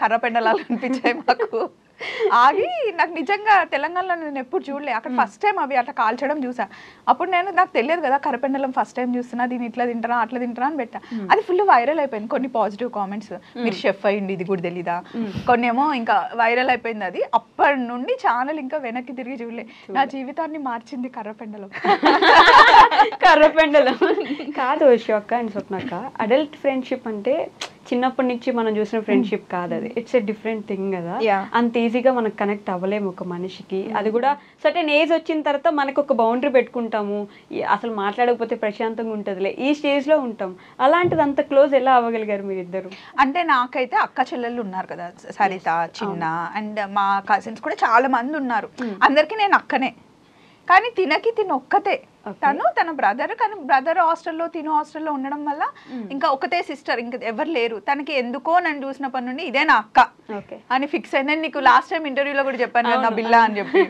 కర్రపెండలాలు అనిపించాయి మాకు. ఆగి నాకు నిజంగా తెలంగాణలో నేను ఎప్పుడు చూడలే, అక్కడ ఫస్ట్ టైం అవి అట్లా కాల్చడం చూసా. అప్పుడు నాకు తెలియదు కదా కర్రపెండలం ఫస్ట్ టైం చూస్తున్నా, దీన్ని ఇట్లా తింటారా అట్లా తింటారా అని పెట్టా. అది ఫుల్ వైరల్ అయిపోయింది. కొన్ని పాజిటివ్ కామెంట్స్, మీరు షెఫ్ అయ్యింది ఇది కూడా తెలీదా, కొన్ని ఏమో ఇంకా వైరల్ అయిపోయింది అది. అప్పటి నుండి ఛానల్ ఇంకా వెనక్కి తిరిగి చూడలే. నా జీవితాన్ని మార్చింది కర్రపెండలం. కర్రపెండలం కాదు శ్వేత అండ్ స్వప్నక్క, అడల్ట్ ఫ్రెండ్షిప్ అంటే చిన్నప్పటి నుంచి మనం చూసిన ఫ్రెండ్షిప్ కాదు అది. ఇట్స్ ఎ డిఫరెంట్ థింగ్ కదా. అంత ఈజీగా మనకు కనెక్ట్ అవ్వలేము ఒక మనిషికి. అది కూడా సర్టెన్ ఏజ్ వచ్చిన తర్వాత మనకు ఒక బౌండరీ పెట్టుకుంటాము, అసలు మాట్లాడకపోతే ప్రశాంతంగా ఉంటుందిలే ఈ స్టేజ్ లో ఉంటాం. అలాంటిది అంత క్లోజ్ ఎలా అవ్వగలిగారు మీరిద్దరు? అంటే నాకైతే అక్క చెల్లెళ్ళు ఉన్నారు కదా, సరిత, చిన్న, అండ్ మా కజిన్స్ కూడా చాలా మంది ఉన్నారు. అందరికి నేను అక్కనే, కానీ తిన ఒక్కతే. తన బ్రదర్, కానీ బ్రదర్ హాస్టల్లో తిను హాస్టల్లో ఉండడం వల్ల ఇంకా ఒకతే సిస్టర్, ఇంకా ఎవరు లేరు. తనకి ఎందుకో నన్ను చూసినప్పటి నుండి ఇదే నా అక్క అని ఫిక్స్ అయిందని నీకు లాస్ట్ టైం ఇంటర్వ్యూలో కూడా చెప్పాను కదా, నా బిల్లా అని చెప్పి.